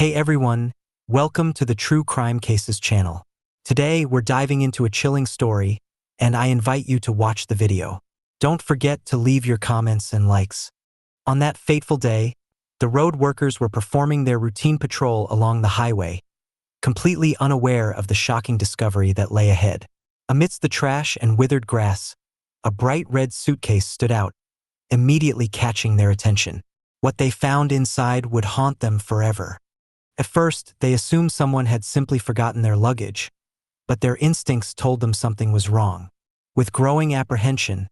Hey everyone, welcome to the True Crime Cases channel. Today we're diving into a chilling story, and I invite you to watch the video. Don't forget to leave your comments and likes. On that fateful day, the road workers were performing their routine patrol along the highway, completely unaware of the shocking discovery that lay ahead. Amidst the trash and withered grass, a bright red suitcase stood out, immediately catching their attention. What they found inside would haunt them forever. At first, they assumed someone had simply forgotten their luggage, but their instincts told them something was wrong. With growing apprehension,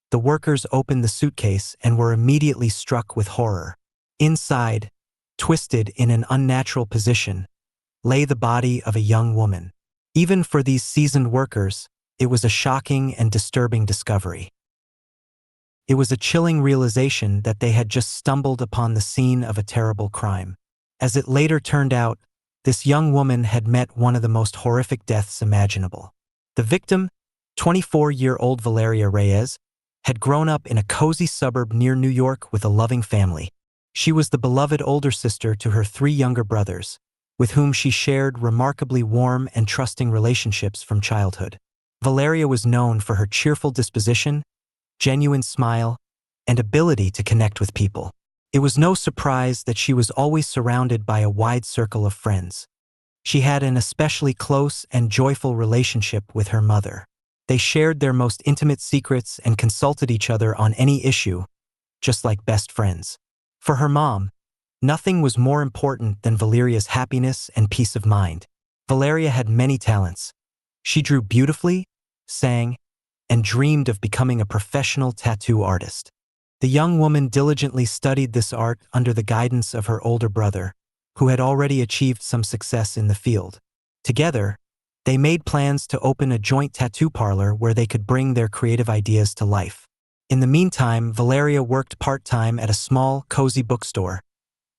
the workers opened the suitcase and were immediately struck with horror. Inside, twisted in an unnatural position, lay the body of a young woman. Even for these seasoned workers, it was a shocking and disturbing discovery. It was a chilling realization that they had just stumbled upon the scene of a terrible crime. As it later turned out, this young woman had met one of the most horrific deaths imaginable. The victim, 24-year-old Valeria Reyes, had grown up in a cozy suburb near New York with a loving family. She was the beloved older sister to her 3 younger brothers, with whom she shared remarkably warm and trusting relationships from childhood. Valeria was known for her cheerful disposition, genuine smile, and ability to connect with people. It was no surprise that she was always surrounded by a wide circle of friends. She had an especially close and joyful relationship with her mother. They shared their most intimate secrets and consulted each other on any issue, just like best friends. For her mom, nothing was more important than Valeria's happiness and peace of mind. Valeria had many talents. She drew beautifully, sang, and dreamed of becoming a professional tattoo artist. The young woman diligently studied this art under the guidance of her older brother, who had already achieved some success in the field. Together, they made plans to open a joint tattoo parlor where they could bring their creative ideas to life. In the meantime, Valeria worked part-time at a small, cozy bookstore,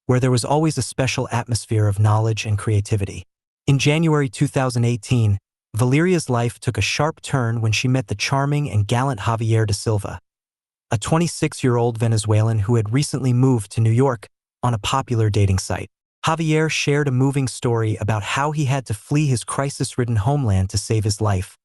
where there was always a special atmosphere of knowledge and creativity. In January 2018, Valeria's life took a sharp turn when she met the charming and gallant Javier da Silva, a 26-year-old Venezuelan who had recently moved to New York on a popular dating site. Javier shared a moving story about how he had to flee his crisis-ridden homeland to save his life,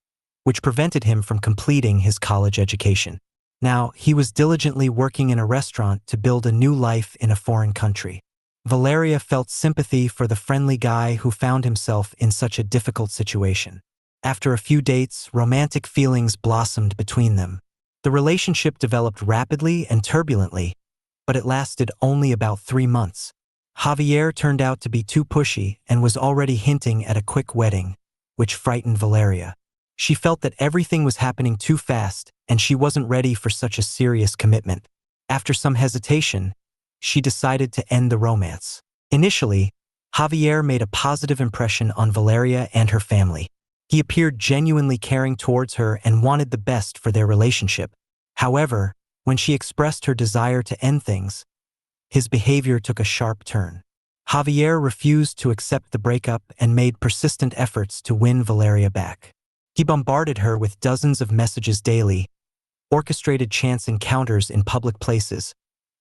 which prevented him from completing his college education. Now, he was diligently working in a restaurant to build a new life in a foreign country. Valeria felt sympathy for the friendly guy who found himself in such a difficult situation. After a few dates, romantic feelings blossomed between them. The relationship developed rapidly and turbulently, but it lasted only about 3 months. Javier turned out to be too pushy and was already hinting at a quick wedding, which frightened Valeria. She felt that everything was happening too fast and she wasn't ready for such a serious commitment. After some hesitation, she decided to end the romance. Initially, Javier made a positive impression on Valeria and her family. He appeared genuinely caring towards her and wanted the best for their relationship. However, when she expressed her desire to end things, his behavior took a sharp turn. Javier refused to accept the breakup and made persistent efforts to win Valeria back. He bombarded her with dozens of messages daily, orchestrated chance encounters in public places,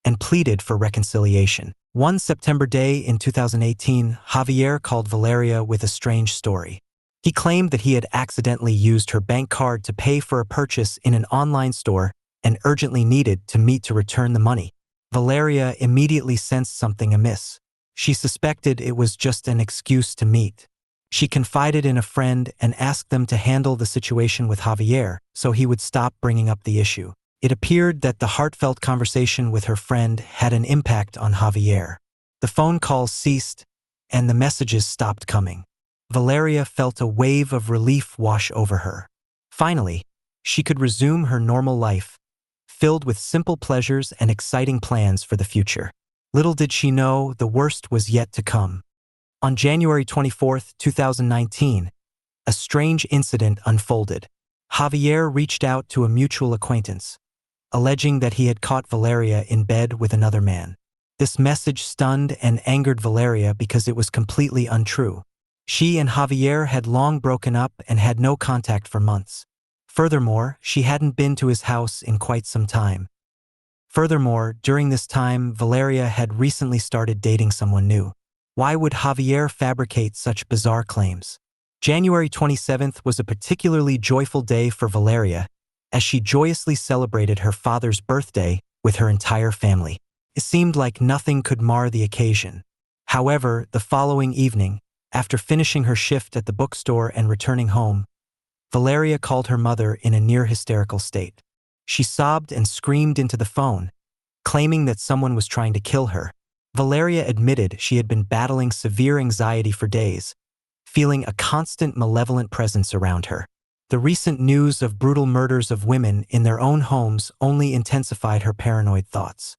and pleaded for reconciliation. One September day in 2018, Javier called Valeria with a strange story. He claimed that he had accidentally used her bank card to pay for a purchase in an online store and urgently needed to meet to return the money. Valeria immediately sensed something amiss. She suspected it was just an excuse to meet. She confided in a friend and asked them to handle the situation with Javier so he would stop bringing up the issue. It appeared that the heartfelt conversation with her friend had an impact on Javier. The phone calls ceased and the messages stopped coming. Valeria felt a wave of relief wash over her. Finally, she could resume her normal life, filled with simple pleasures and exciting plans for the future. Little did she know the worst was yet to come. On January 24, 2019, a strange incident unfolded. Javier reached out to a mutual acquaintance, alleging that he had caught Valeria in bed with another man. This message stunned and angered Valeria because it was completely untrue. She and Javier had long broken up and had no contact for months. Furthermore, she hadn't been to his house in quite some time. Furthermore, during this time, Valeria had recently started dating someone new. Why would Javier fabricate such bizarre claims? January 27th was a particularly joyful day for Valeria, as she joyously celebrated her father's birthday with her entire family. It seemed like nothing could mar the occasion. However, the following evening, after finishing her shift at the bookstore and returning home, Valeria called her mother in a near-hysterical state. She sobbed and screamed into the phone, claiming that someone was trying to kill her. Valeria admitted she had been battling severe anxiety for days, feeling a constant malevolent presence around her. The recent news of brutal murders of women in their own homes only intensified her paranoid thoughts.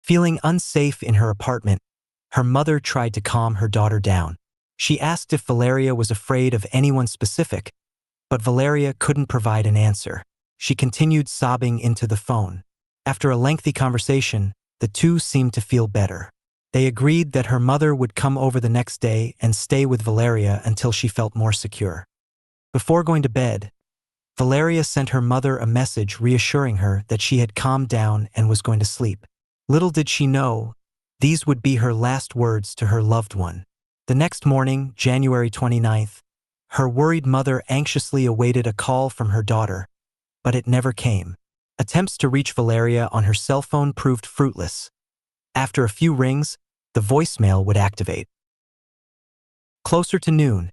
Feeling unsafe in her apartment, her mother tried to calm her daughter down. She asked if Valeria was afraid of anyone specific, but Valeria couldn't provide an answer. She continued sobbing into the phone. After a lengthy conversation, the two seemed to feel better. They agreed that her mother would come over the next day and stay with Valeria until she felt more secure. Before going to bed, Valeria sent her mother a message reassuring her that she had calmed down and was going to sleep. Little did she know, these would be her last words to her loved one. The next morning, January 29th, her worried mother anxiously awaited a call from her daughter, but it never came. Attempts to reach Valeria on her cell phone proved fruitless. After a few rings, the voicemail would activate. Closer to noon,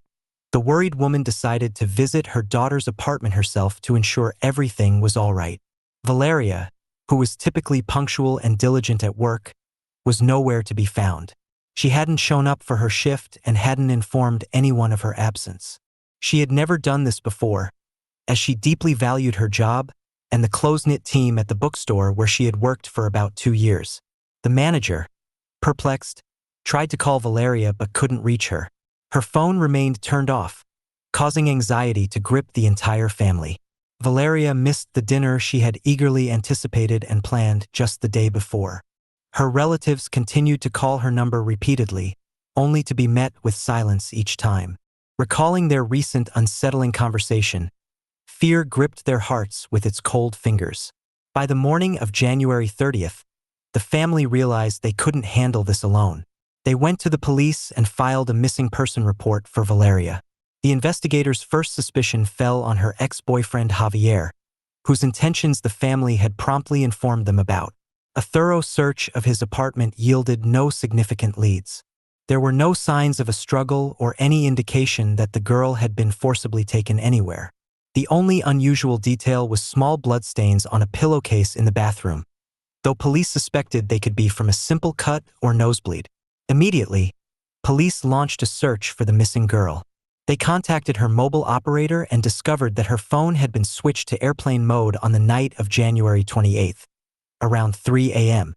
the worried woman decided to visit her daughter's apartment herself to ensure everything was all right. Valeria, who was typically punctual and diligent at work, was nowhere to be found. She hadn't shown up for her shift and hadn't informed anyone of her absence. She had never done this before, as she deeply valued her job and the close-knit team at the bookstore where she had worked for about 2 years. The manager, perplexed, tried to call Valeria but couldn't reach her. Her phone remained turned off, causing anxiety to grip the entire family. Valeria missed the dinner she had eagerly anticipated and planned just the day before. Her relatives continued to call her number repeatedly, only to be met with silence each time. Recalling their recent unsettling conversation, fear gripped their hearts with its cold fingers. By the morning of January 30th, the family realized they couldn't handle this alone. They went to the police and filed a missing person report for Valeria. The investigators' first suspicion fell on her ex-boyfriend Javier, whose intentions the family had promptly informed them about. A thorough search of his apartment yielded no significant leads. There were no signs of a struggle or any indication that the girl had been forcibly taken anywhere. The only unusual detail was small bloodstains on a pillowcase in the bathroom, though police suspected they could be from a simple cut or nosebleed. Immediately, police launched a search for the missing girl. They contacted her mobile operator and discovered that her phone had been switched to airplane mode on the night of January 28th, around 3 a.m.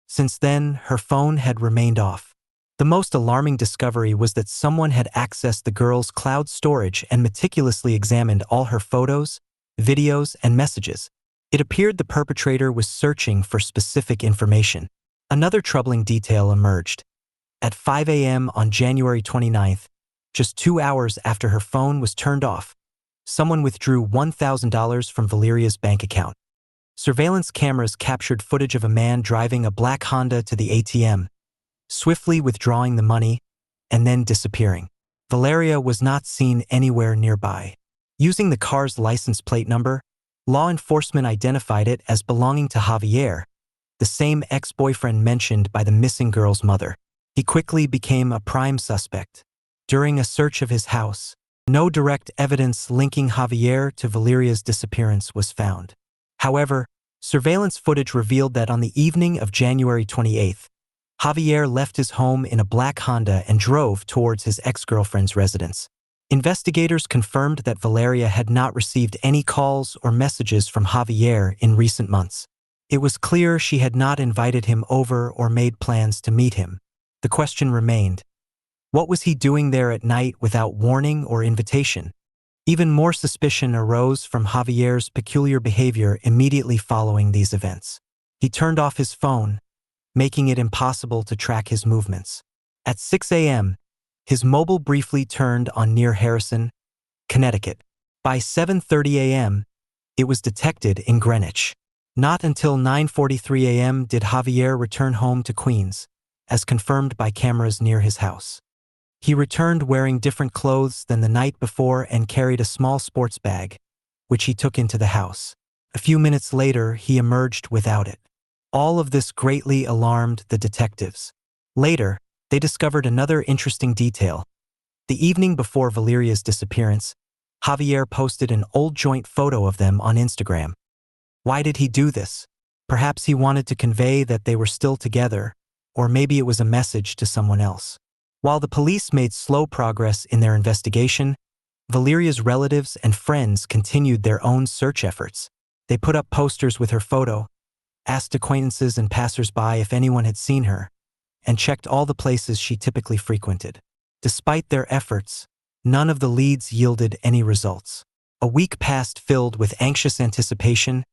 Since then, her phone had remained off. The most alarming discovery was that someone had accessed the girl's cloud storage and meticulously examined all her photos, videos, and messages. It appeared the perpetrator was searching for specific information. Another troubling detail emerged. At 5 a.m. on January 29th, just 2 hours after her phone was turned off, someone withdrew $1,000 from Valeria's bank account. Surveillance cameras captured footage of a man driving a black Honda to the ATM, swiftly withdrawing the money and then disappearing. Valeria was not seen anywhere nearby. Using the car's license plate number, law enforcement identified it as belonging to Javier, the same ex-boyfriend mentioned by the missing girl's mother. He quickly became a prime suspect. During a search of his house, no direct evidence linking Javier to Valeria's disappearance was found. However, surveillance footage revealed that on the evening of January 28th, Javier left his home in a black Honda and drove towards his ex-girlfriend's residence. Investigators confirmed that Valeria had not received any calls or messages from Javier in recent months. It was clear she had not invited him over or made plans to meet him. The question remained, what was he doing there at night without warning or invitation? Even more suspicion arose from Javier's peculiar behavior immediately following these events. He turned off his phone, making it impossible to track his movements. At 6 a.m., his mobile briefly turned on near Harrison, Connecticut. By 7:30 a.m., it was detected in Greenwich. Not until 9:43 a.m. did Javier return home to Queens. as confirmed by cameras near his house. He returned wearing different clothes than the night before and carried a small sports bag, which he took into the house. A few minutes later, he emerged without it. All of this greatly alarmed the detectives. Later, they discovered another interesting detail. The evening before Valeria's disappearance, Javier posted an old joint photo of them on Instagram. Why did he do this? Perhaps he wanted to convey that they were still together, or maybe it was a message to someone else. While the police made slow progress in their investigation, Valeria's relatives and friends continued their own search efforts. They put up posters with her photo, asked acquaintances and passers-by if anyone had seen her, and checked all the places she typically frequented. Despite their efforts, none of the leads yielded any results. A week passed filled with anxious anticipation,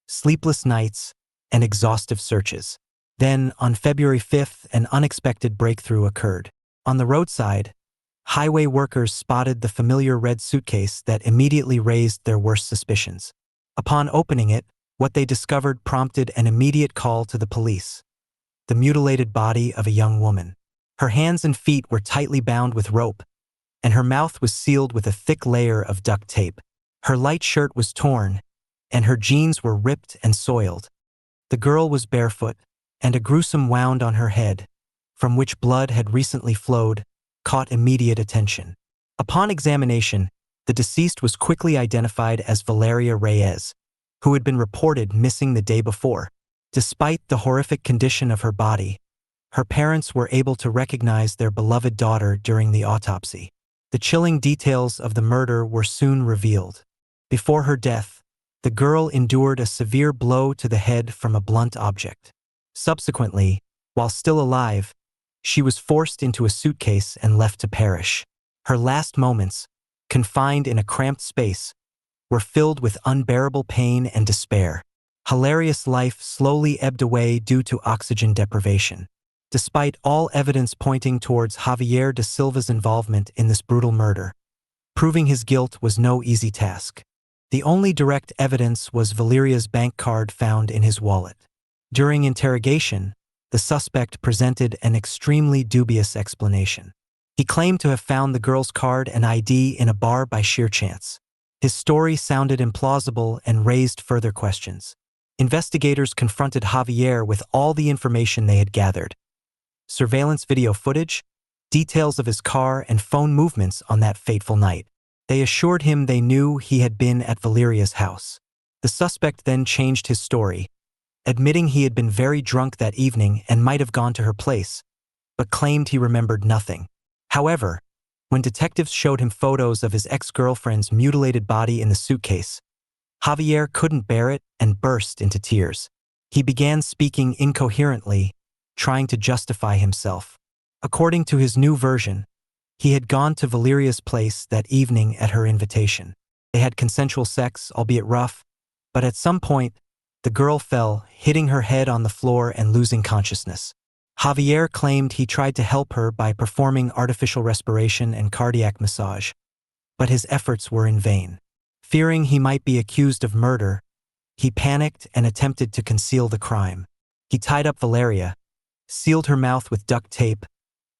sleepless nights, and exhaustive searches. Then, on February 5th, an unexpected breakthrough occurred. On the roadside, highway workers spotted the familiar red suitcase that immediately raised their worst suspicions. Upon opening it, what they discovered prompted an immediate call to the police. The mutilated body of a young woman. Her hands and feet were tightly bound with rope, and her mouth was sealed with a thick layer of duct tape. Her light shirt was torn, and her jeans were ripped and soiled. The girl was barefoot, and a gruesome wound on her head, from which blood had recently flowed, caught immediate attention. Upon examination, the deceased was quickly identified as Valeria Reyes, who had been reported missing the day before. Despite the horrific condition of her body, her parents were able to recognize their beloved daughter during the autopsy. The chilling details of the murder were soon revealed. Before her death, the girl endured a severe blow to the head from a blunt object. Subsequently, while still alive, she was forced into a suitcase and left to perish. Her last moments, confined in a cramped space, were filled with unbearable pain and despair. Hilarious life slowly ebbed away due to oxygen deprivation. Despite all evidence pointing towards Javier da Silva's involvement in this brutal murder, proving his guilt was no easy task. The only direct evidence was Valeria's bank card found in his wallet. During interrogation, the suspect presented an extremely dubious explanation. He claimed to have found the girl's card and ID in a bar by sheer chance. His story sounded implausible and raised further questions. Investigators confronted Javier with all the information they had gathered: surveillance video footage, details of his car and phone movements on that fateful night. They assured him they knew he had been at Valeria's house. The suspect then changed his story, admitting he had been very drunk that evening and might have gone to her place, but claimed he remembered nothing. However, when detectives showed him photos of his ex-girlfriend's mutilated body in the suitcase, Javier couldn't bear it and burst into tears. He began speaking incoherently, trying to justify himself. According to his new version, he had gone to Valeria's place that evening at her invitation. They had consensual sex, albeit rough, but at some point, the girl fell, hitting her head on the floor and losing consciousness. Javier claimed he tried to help her by performing artificial respiration and cardiac massage, but his efforts were in vain. Fearing he might be accused of murder, he panicked and attempted to conceal the crime. He tied up Valeria, sealed her mouth with duct tape,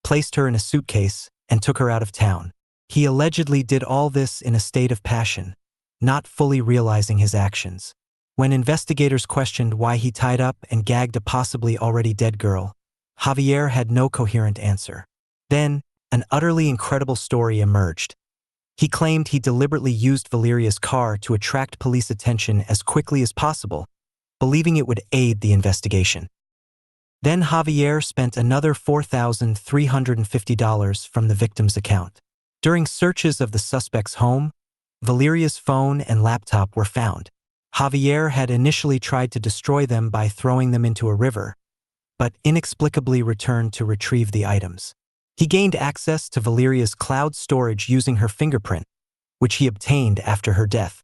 placed her in a suitcase, and took her out of town. He allegedly did all this in a state of passion, not fully realizing his actions. When investigators questioned why he tied up and gagged a possibly already dead girl, Javier had no coherent answer. Then, an utterly incredible story emerged. He claimed he deliberately used Valeria's car to attract police attention as quickly as possible, believing it would aid the investigation. Then Javier spent another $4,350 from the victim's account. During searches of the suspect's home, Valeria's phone and laptop were found. Javier had initially tried to destroy them by throwing them into a river, but inexplicably returned to retrieve the items. He gained access to Valeria's cloud storage using her fingerprint, which he obtained after her death.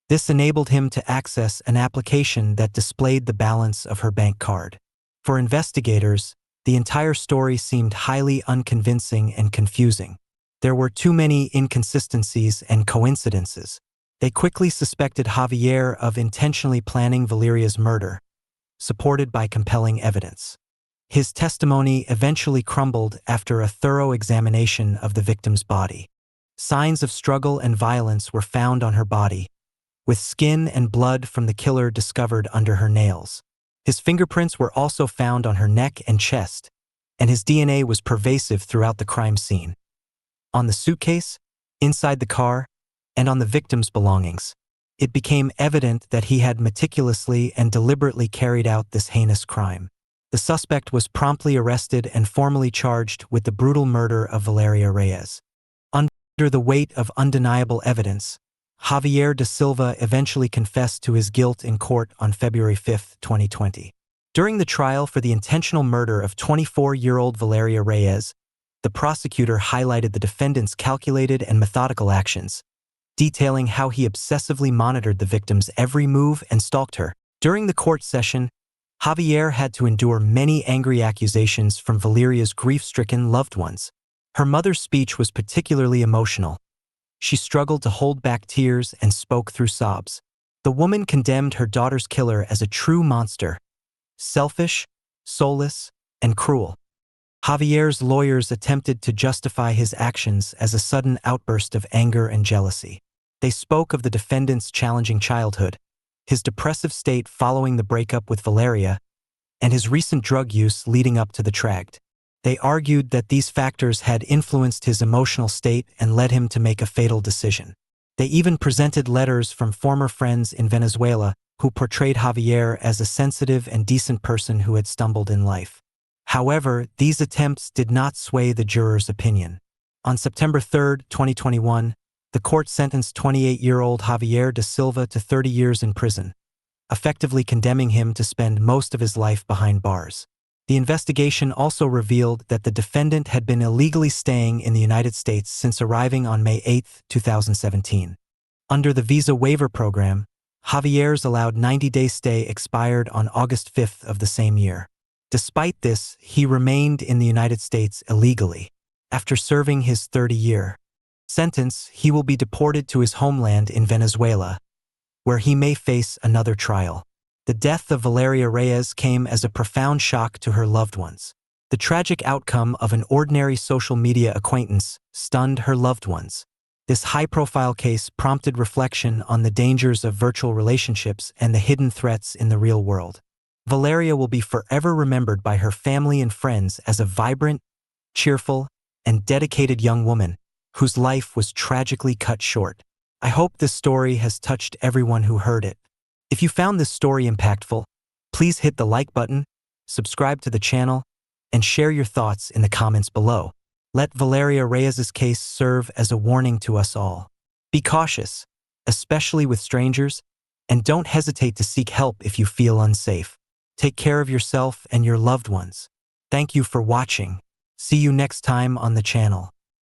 This enabled him to access an application that displayed the balance of her bank card. For investigators, the entire story seemed highly unconvincing and confusing. There were too many inconsistencies and coincidences. They quickly suspected Javier of intentionally planning Valeria's murder, supported by compelling evidence. His testimony eventually crumbled after a thorough examination of the victim's body. Signs of struggle and violence were found on her body, with skin and blood from the killer discovered under her nails. His fingerprints were also found on her neck and chest, and his DNA was pervasive throughout the crime scene. On the suitcase, inside the car, and on the victim's belongings, it became evident that he had meticulously and deliberately carried out this heinous crime. The suspect was promptly arrested and formally charged with the brutal murder of Valeria Reyes. Under the weight of undeniable evidence, Javier da Silva eventually confessed to his guilt in court on February 5, 2020. During the trial for the intentional murder of 24-year-old Valeria Reyes, the prosecutor highlighted the defendant's calculated and methodical actions, detailing how he obsessively monitored the victim's every move and stalked her. During the court session, Javier had to endure many angry accusations from Valeria's grief-stricken loved ones. Her mother's speech was particularly emotional. She struggled to hold back tears and spoke through sobs. The woman condemned her daughter's killer as a true monster, selfish, soulless, and cruel. Javier's lawyers attempted to justify his actions as a sudden outburst of anger and jealousy. They spoke of the defendant's challenging childhood, his depressive state following the breakup with Valeria, and his recent drug use leading up to the tragedy. They argued that these factors had influenced his emotional state and led him to make a fatal decision. They even presented letters from former friends in Venezuela who portrayed Javier as a sensitive and decent person who had stumbled in life. However, these attempts did not sway the jurors' opinion. On September 3, 2021, the court sentenced 28-year-old Javier da Silva to 30 years in prison, effectively condemning him to spend most of his life behind bars. The investigation also revealed that the defendant had been illegally staying in the United States since arriving on May 8, 2017. Under the visa waiver program, Javier's allowed 90-day stay expired on August 5 of the same year. Despite this, he remained in the United States illegally. After serving his 30-year sentence, he will be deported to his homeland in Venezuela, where he may face another trial. The death of Valeria Reyes came as a profound shock to her loved ones. The tragic outcome of an ordinary social media acquaintance stunned her loved ones. This high-profile case prompted reflection on the dangers of virtual relationships and the hidden threats in the real world. Valeria will be forever remembered by her family and friends as a vibrant, cheerful, and dedicated young woman whose life was tragically cut short. I hope this story has touched everyone who heard it. If you found this story impactful, please hit the like button, subscribe to the channel, and share your thoughts in the comments below. Let Valeria Reyes' case serve as a warning to us all. Be cautious, especially with strangers, and don't hesitate to seek help if you feel unsafe. Take care of yourself and your loved ones. Thank you for watching. See you next time on the channel.